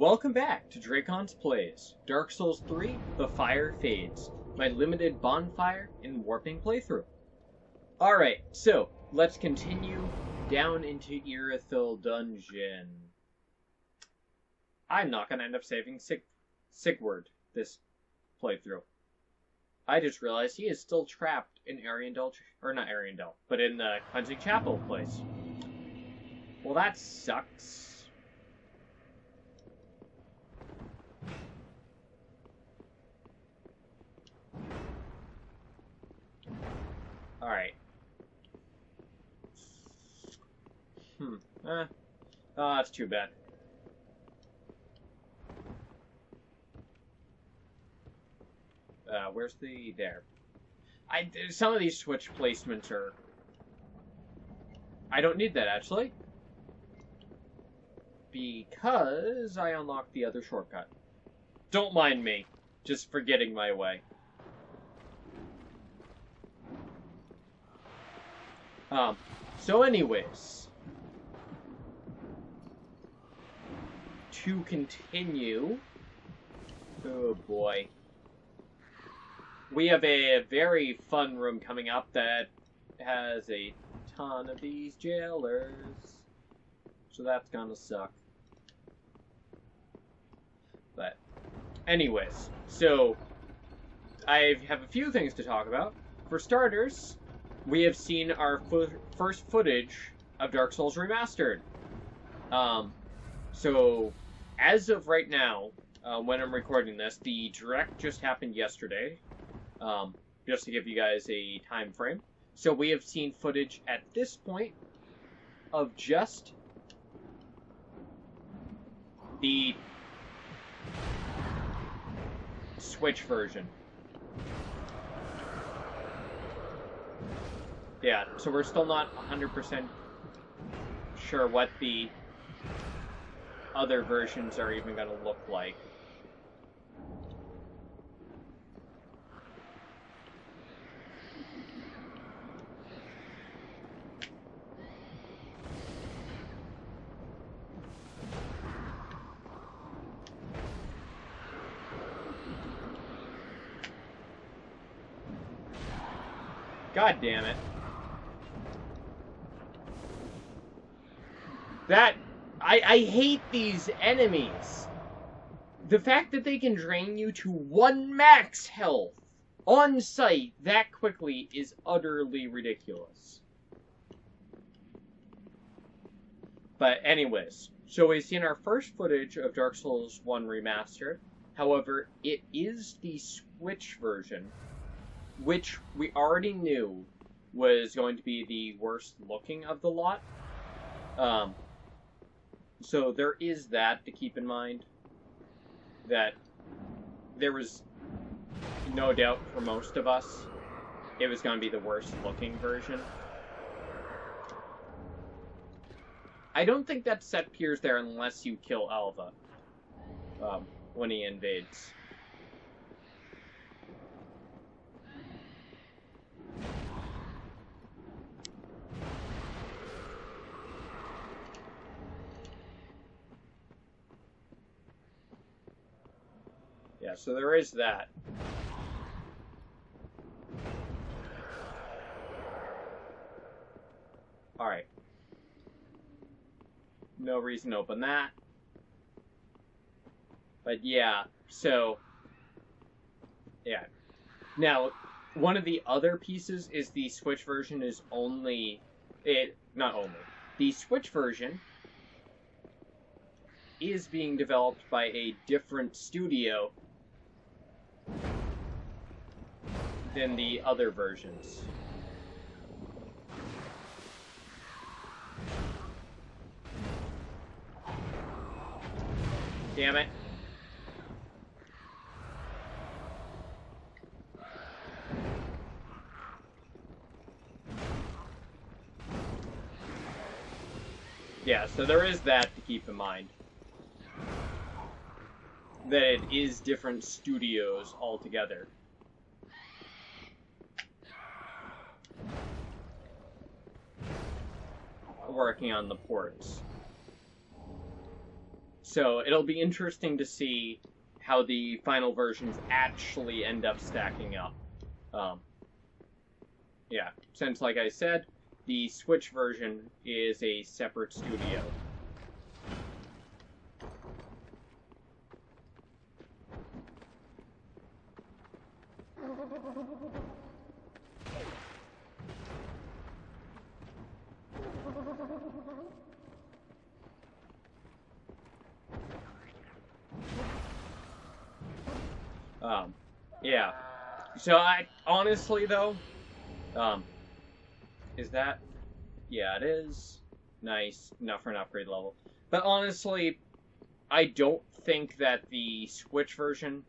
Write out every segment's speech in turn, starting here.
Welcome back to Dracon's Plays, Dark Souls 3, The Fire Fades, my limited bonfire and warping playthrough. Alright, so, let's continue down into Irithyll Dungeon. I'm not gonna end up saving Sigurd this playthrough. I just realized he is still trapped in Ariandel, or not Ariandel, but in the Cleansing Chapel place. Well, that sucks. Alright. Oh, that's too bad. Where's the... there. Some of these switch placements are... I don't need that, actually. Because I unlocked the other shortcut. Don't mind me. Just forgetting my way. So anyways, to continue, oh boy, we have a very fun room coming up that has a ton of these jailers, so that's gonna suck. But anyways, so I have a few things to talk about. For starters, we have seen our first footage of Dark Souls Remastered. So, as of right now, when I'm recording this, the direct just happened yesterday, just to give you guys a time frame. So we have seen footage at this point of just the Switch version. Yeah, so we're still not 100% sure what the other versions are even going to look like. God damn it. I hate these enemies. The fact that they can drain you to 1 max health on sight that quickly is utterly ridiculous. But anyways, so we've seen our first footage of Dark Souls 1 Remastered. However, it is the Switch version, which we already knew was going to be the worst looking of the lot. So there is that to keep in mind, that there was no doubt for most of us it was going to be the worst looking version. I don't think that set appears there unless you kill Alva when he invades. Yeah, so there is that. Alright. No reason to open that. But yeah, so... yeah. Now, one of the other pieces is the Switch version is only... not only. The Switch version is being developed by a different studio than the other versions. Damn it. Yeah, so there is that to keep in mind. That it is different studios altogether. Working on the ports. So it'll be interesting to see how the final versions actually end up stacking up. Yeah, since, like I said, the Switch version is a separate studio. Yeah. So I honestly though, is that? Yeah, it is. Nice, enough for an upgrade level. But honestly, I don't think that the Switch version,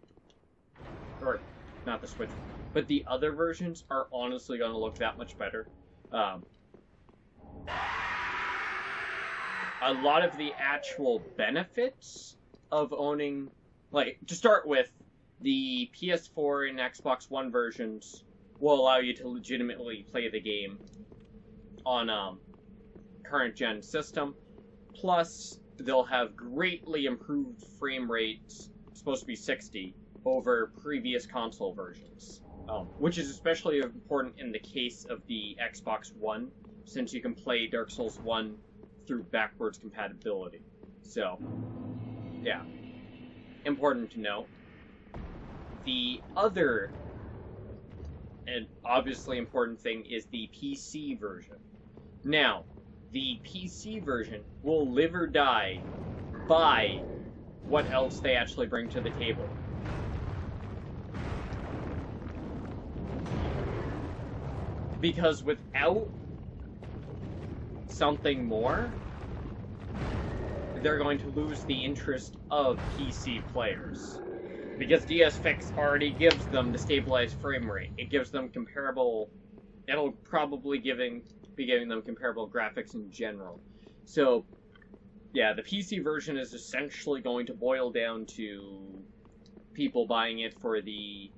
or not the Switch, but the other versions are honestly going to look that much better. A lot of the actual benefits of owning, like, to start with, the PS4 and Xbox One versions will allow you to legitimately play the game on current gen system. Plus, they'll have greatly improved frame rates, supposed to be 60, over previous console versions. Which is especially important in the case of the Xbox One, since you can play Dark Souls 1 through backwards compatibility. So, yeah. Important to note. The other, and obviously important thing, is the PC version. Now, the PC version will live or die by what else they actually bring to the table. Because without something more, they're going to lose the interest of PC players. Because DSFix already gives them the stabilized frame rate. It gives them comparable... It'll probably be giving them comparable graphics in general. So, yeah, the PC version is essentially going to boil down to people buying it for the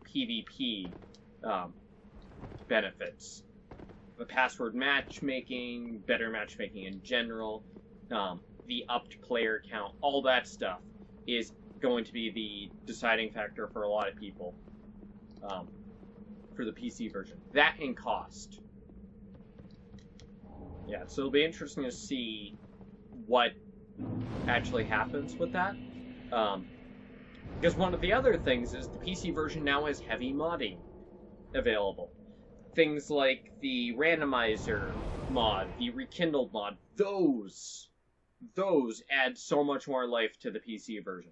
PvP benefits. The password matchmaking, better matchmaking in general, the upped player count, all that stuff is going to be the deciding factor for a lot of people for the PC version. That and cost. Yeah, so it'll be interesting to see what actually happens with that. Because one of the other things is the PC version now has heavy modding available. Things like the randomizer mod, the rekindled mod, those add so much more life to the PC version.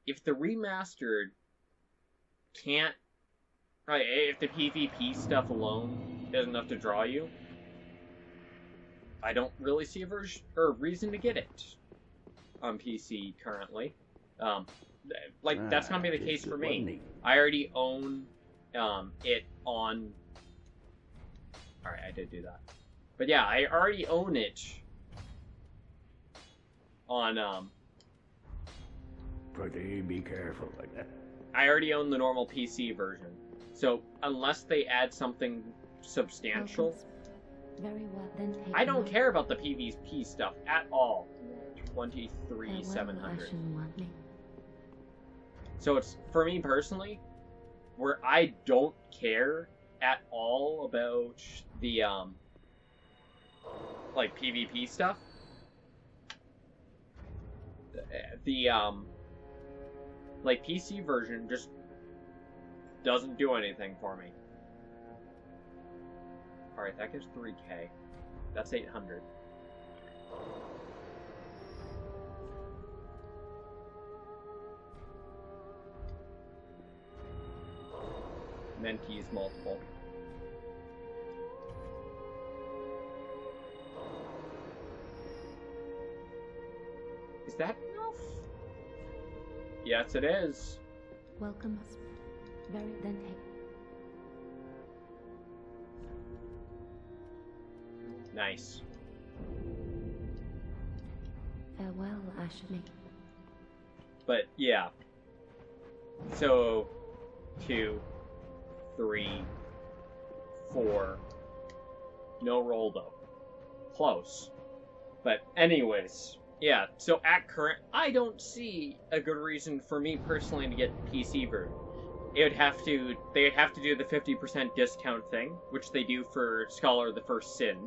If the remastered can't, if the PvP stuff alone is enough to draw you, I don't really see a reason to get it on PC currently. That's not be the case for me. I already own it on... Alright, I did do that. But yeah, I already own it on, Pretty be careful like that. I already own the normal PC version. So, unless they add something substantial, very well, then I don't care about the PvP stuff at all. 23,700. So it's, for me personally, where I don't care at all about the, like, PvP stuff. The, like, PC version just doesn't do anything for me. Alright, that gives 3k. That's 800. Mentees multiple. Is that enough? Yes, it is. Welcome. Very then take. Nice. Farewell, Ashmi. But yeah. So 2, 3, 4. No roll though. Close. But anyways, Yeah, so at current, I don't see a good reason for me personally to get PC version. They'd have to do the 50% discount thing, which they do for Scholar of the First Sin.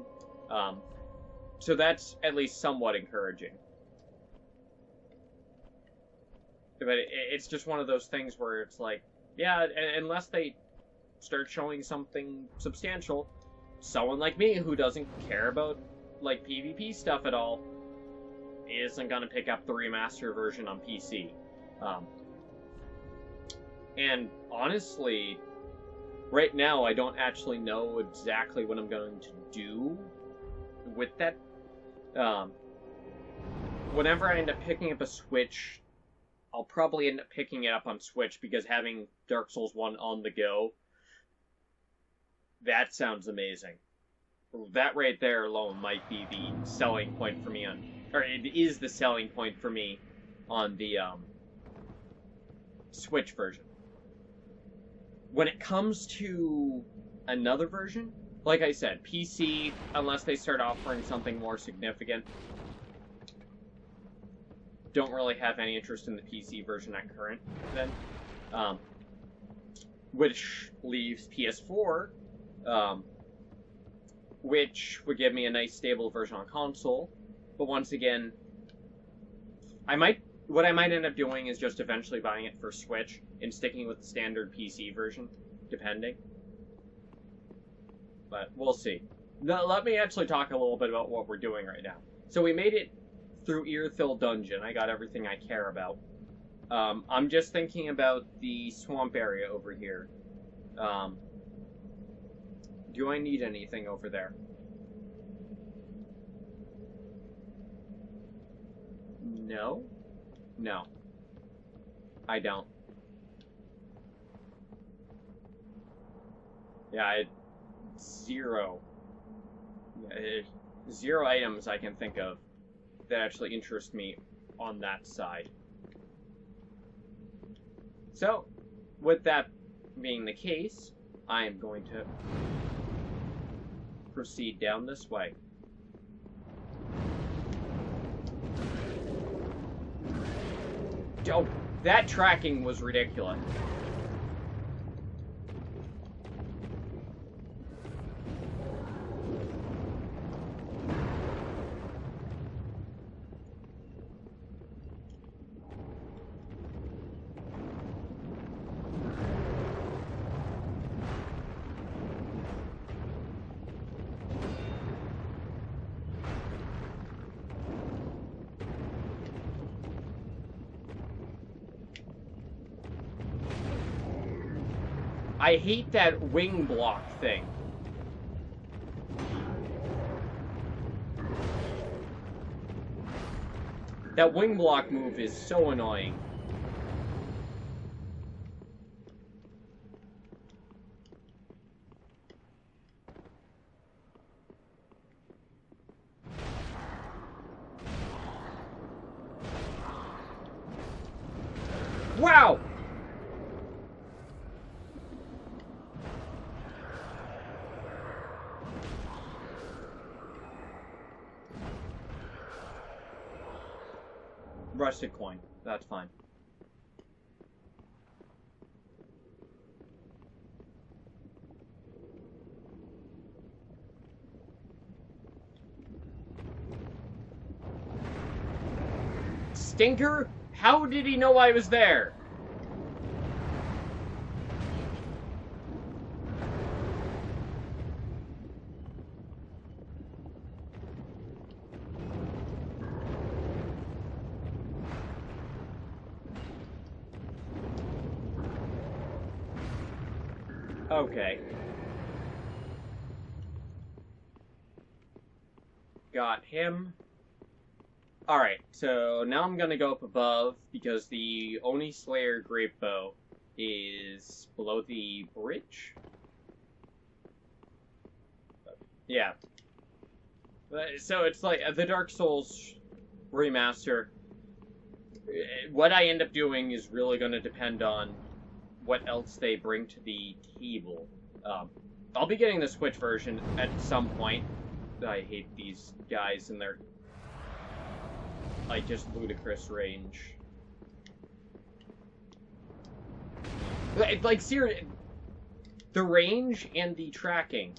So that's at least somewhat encouraging. But it's just one of those things where it's like, yeah, unless they start showing something substantial, someone like me who doesn't care about like PvP stuff at all isn't gonna pick up the remaster version on PC. And honestly, right now I don't actually know exactly what I'm going to do with that. Whenever I end up picking up a Switch, I'll probably end up picking it up on Switch because having Dark Souls 1 on the go, that sounds amazing. That right there alone might be the selling point for me or it is the selling point for me on the Switch version. When it comes to another version, like I said, PC, unless they start offering something more significant, don't really have any interest in the PC version at current then. Which leaves PS4, which would give me a nice stable version on console. But once again, what I might end up doing is just eventually buying it for Switch and sticking with the standard PC version, depending. But we'll see. Now, let me actually talk a little bit about what we're doing right now. So we made it through Irithyll Dungeon. I got everything I care about. I'm just thinking about the swamp area over here. Do I need anything over there? No? No. I don't. Yeah, zero. Zero items I can think of that actually interest me on that side. So, with that being the case, I am going to proceed down this way. Oh, that tracking was ridiculous. I hate that wing block thing. That wing block move is so annoying. Wow! Rusted coin. That's fine. Stinker? How did he know I was there? Okay. Got him. Alright, so now I'm gonna go up above because the Oni Slayer Great Bow is below the bridge? Yeah. So it's like the Dark Souls remaster. What I end up doing is really going to depend on what else they bring to the table. I'll be getting the Switch version at some point. I hate these guys and their like, just ludicrous range. Like, seriously, the range and the tracking.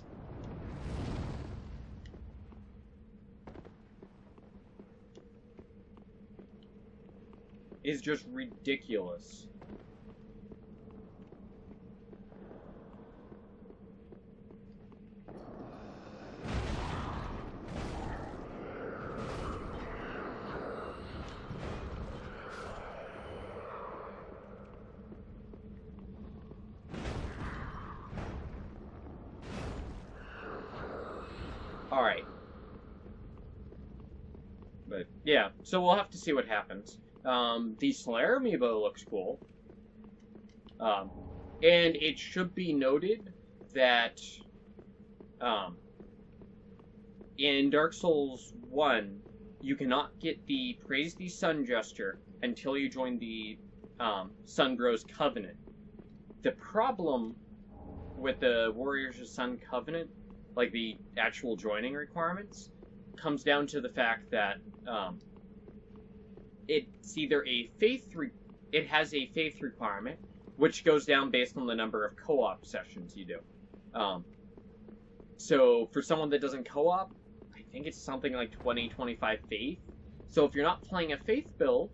Is just ridiculous. Alright. But, yeah, so we'll have to see what happens. The Slayer amiibo looks cool. And it should be noted that, in Dark Souls 1, you cannot get the Praise the Sun gesture until you join the, Sun Bros Covenant. The problem with the Warriors of Sun Covenant, like the actual joining requirements, comes down to the fact that, it's either it has a faith requirement, which goes down based on the number of co-op sessions you do. So for someone that doesn't co-op, I think it's something like 20-25 faith. So if you're not playing a faith build,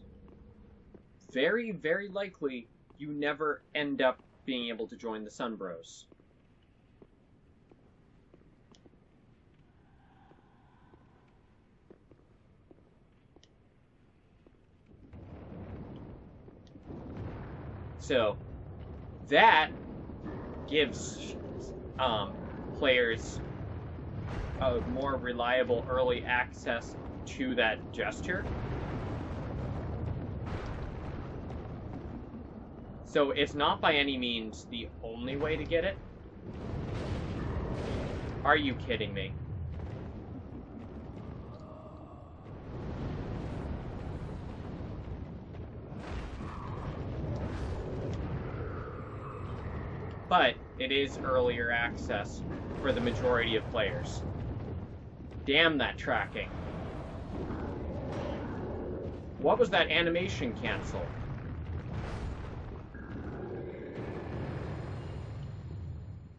very, very likely you never end up being able to join the Sun Bros. So that gives players a more reliable early access to that gesture. So it's not by any means the only way to get it. Are you kidding me? But it is earlier access for the majority of players. Damn that tracking. What was that animation cancel?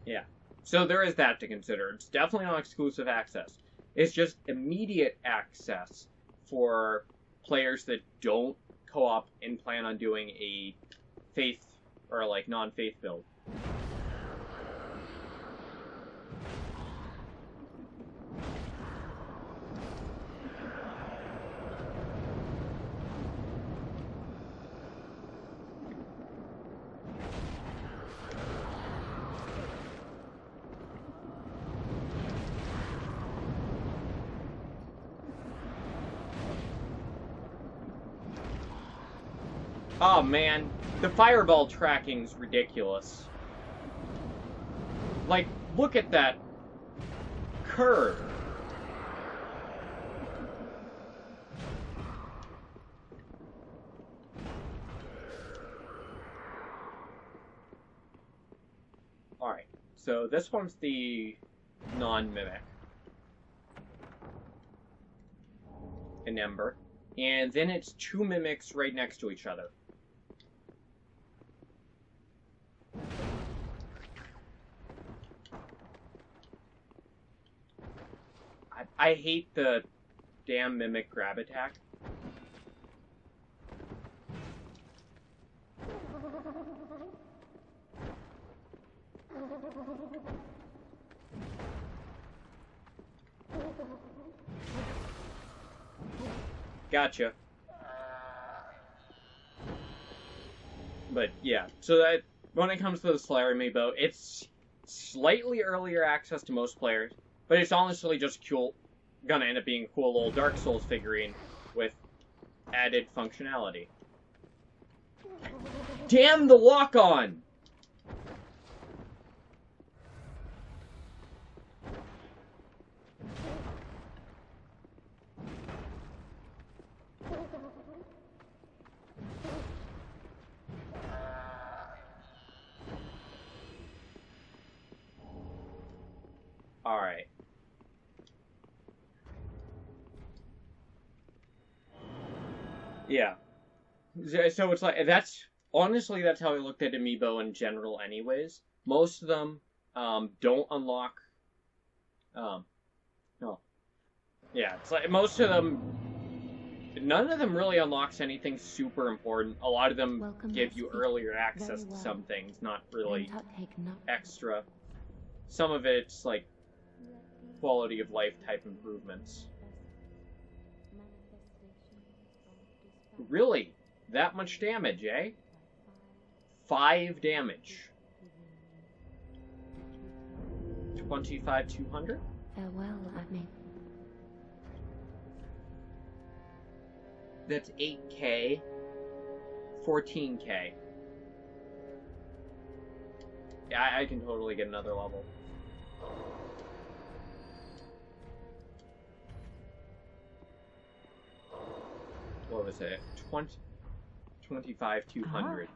Yeah. So there is that to consider. It's definitely not exclusive access. It's just immediate access for players that don't co-op and plan on doing a faith or like non-faith build. Oh man, the fireball tracking's ridiculous. Like, look at that curve. Alright, so this one's the non-mimic. An Ember. And then it's two mimics right next to each other. I hate the damn mimic grab attack. Gotcha. But yeah, so that when it comes to the Slayer amiibo, it's slightly earlier access to most players, but it's honestly just cool. Gonna end up being a cool little Dark Souls figurine with added functionality. Damn the lock-on! Alright. Yeah. So it's like, honestly, that's how I looked at Amiibo in general anyways. Most of them don't unlock... no. Yeah, it's like most of them... None of them really unlocks anything super important. A lot of them Welcome give us you to- earlier access very to well. some things, not really Take no- extra. Some of it's like quality of life type improvements. Really? That much damage, eh? 5 damage. 25,200? Farewell, Ashmate. That's 8k. 14k. Yeah, I can totally get another level. What was it? 25,200.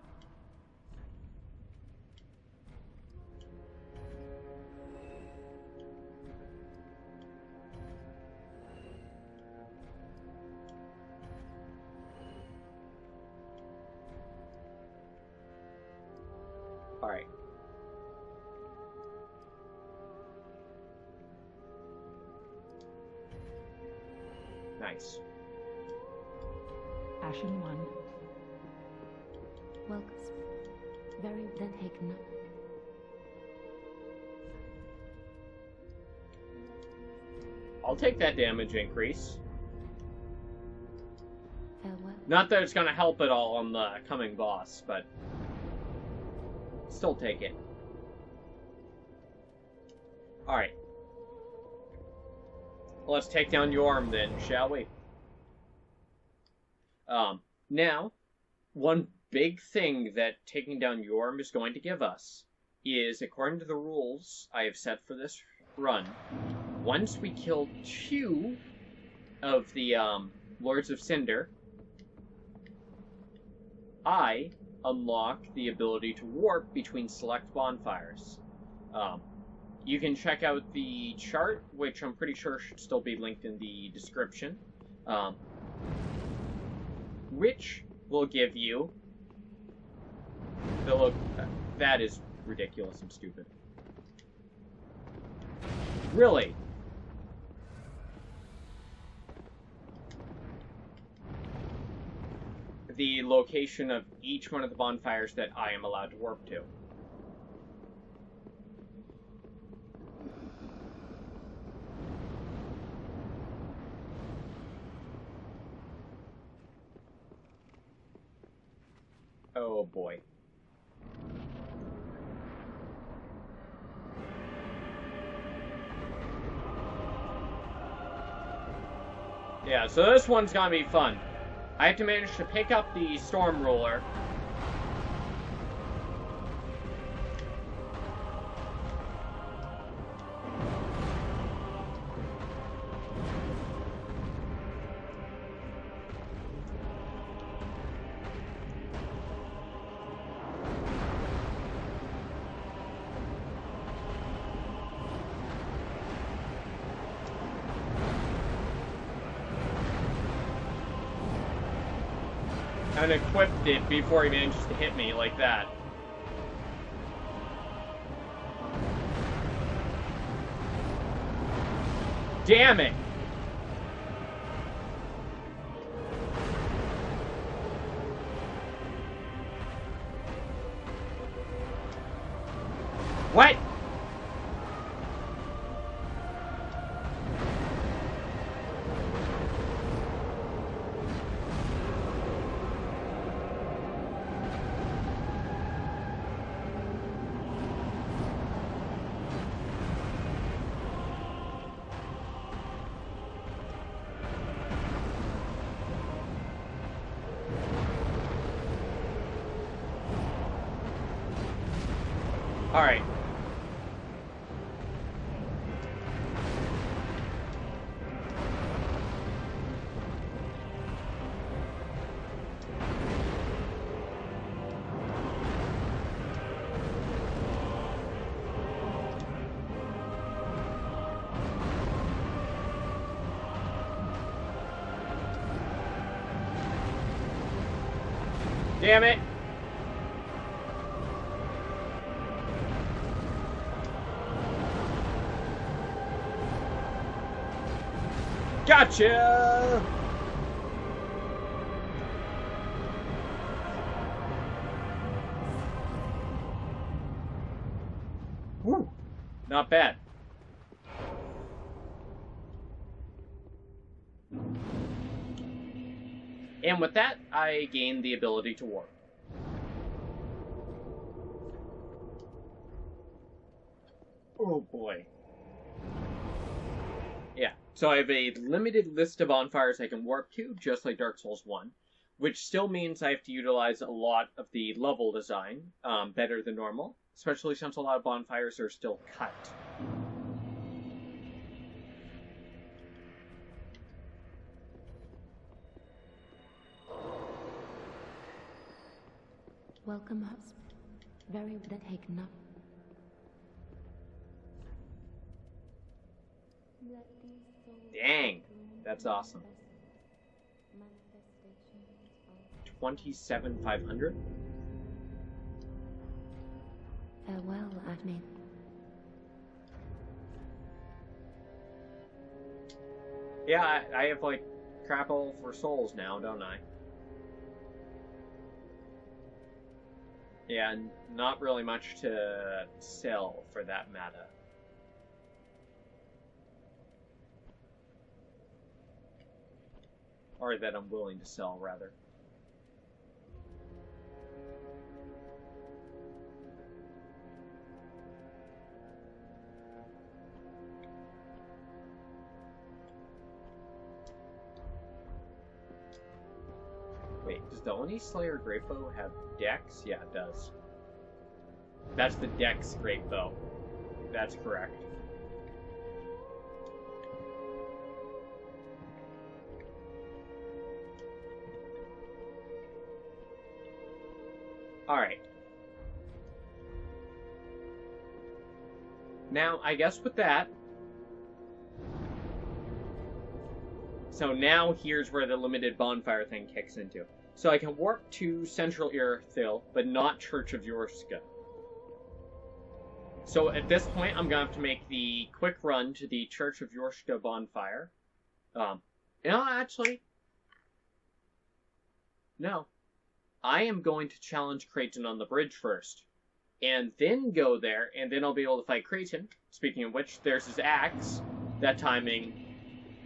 Alright. Nice. Ashen 1. Welcome. Very then take no. I'll take that damage increase. Farewell. Not that it's gonna help at all on the coming boss, but still take it. Alright. Let's take down Yorm then, shall we? Now, one big thing that taking down Yorm is going to give us is, according to the rules I have set for this run, once we kill 2 of the Lords of Cinder, I unlock the ability to warp between select bonfires. You can check out the chart, which I'm pretty sure should still be linked in the description, which will give you the look. That is ridiculous and stupid. Really? The location of each one of the bonfires that I am allowed to warp to. Oh boy. Yeah, so this one's gonna be fun. I have to manage to pick up the Storm Ruler. And equipped it before he manages to hit me like that. Damn it! What? Alright. Damn it! Gotcha! Woo! Not bad. And with that, I gained the ability to warp. Oh boy. Yeah, so I have a limited list of bonfires I can warp to, just like Dark Souls 1, which still means I have to utilize a lot of the level design better than normal, especially since a lot of bonfires are still cut. Welcome, husband. Very that take not. Dang, that's awesome. 27,500? Farewell, Admin. Yeah, I have, like, crap all for souls now, don't I? Yeah, not really much to sell for that matter. Or that I'm willing to sell, rather. Wait, does the Oni Slayer Great Bow have Dex? Yeah, it does. That's the Dex Great Bow. That's correct. Alright. Now, I guess with that... So now here's where the limited bonfire thing kicks into. So I can warp to Central Irithyll, but not Church of Yorska. So at this point, I'm going to have to make the quick run to the Church of Yorska bonfire. Actually... No. I am going to challenge Creighton on the bridge first. And then go there, and then I'll be able to fight Creighton. Speaking of which, there's his axe. That timing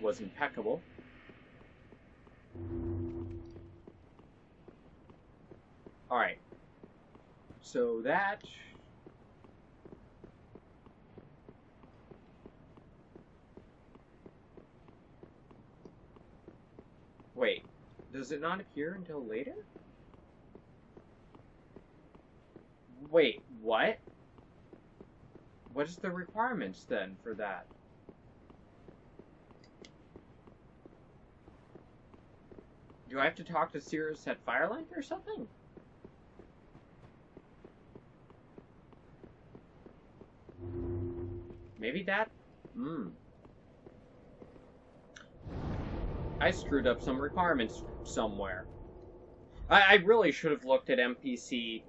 was impeccable. Alright. So that... Wait. Does it not appear until later? Wait, what? What is the requirements then for that? Do I have to talk to Cirrus at Firelink or something? Maybe that? I screwed up some requirements somewhere. I really should have looked at NPC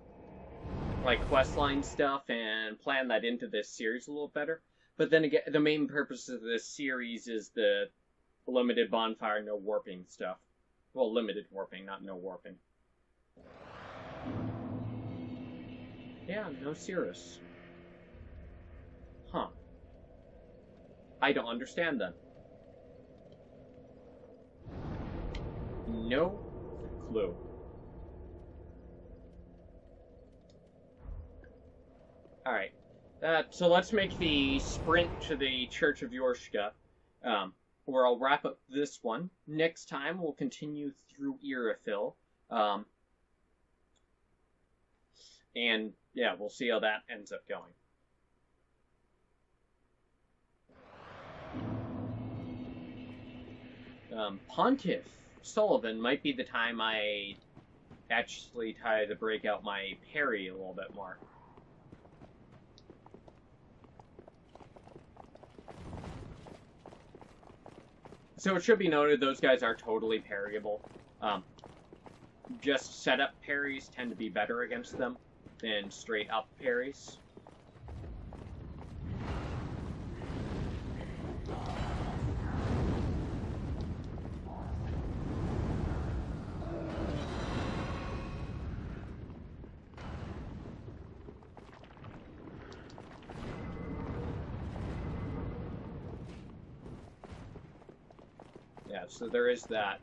like questline stuff and plan that into this series a little better. But then again, the main purpose of this series is the limited bonfire, no warping stuff. Well, limited warping, not no warping. Yeah, no Cirrus. Huh. I don't understand then. No clue. Alright, so let's make the sprint to the Church of Yorska, where I'll wrap up this one. Next time, we'll continue through Irithyll, and yeah, we'll see how that ends up going. Pontiff Sullivan might be the time I actually try to break out my parry a little bit more. So it should be noted, those guys are totally parryable. just setup parries tend to be better against them than straight up parries. Yeah, so there is that.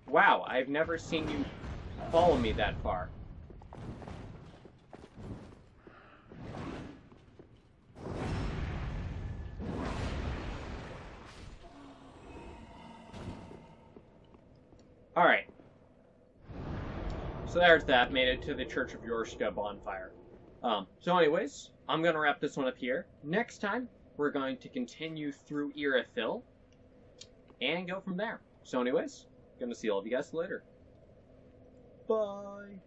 Wow, I've never seen you follow me that far. Alright. So there's that, made it to the Church of Yorshka bonfire. So anyways, I'm going to wrap this one up here. Next time, we're going to continue through Irithyll and go from there. So anyways, going to see all of you guys later. Bye!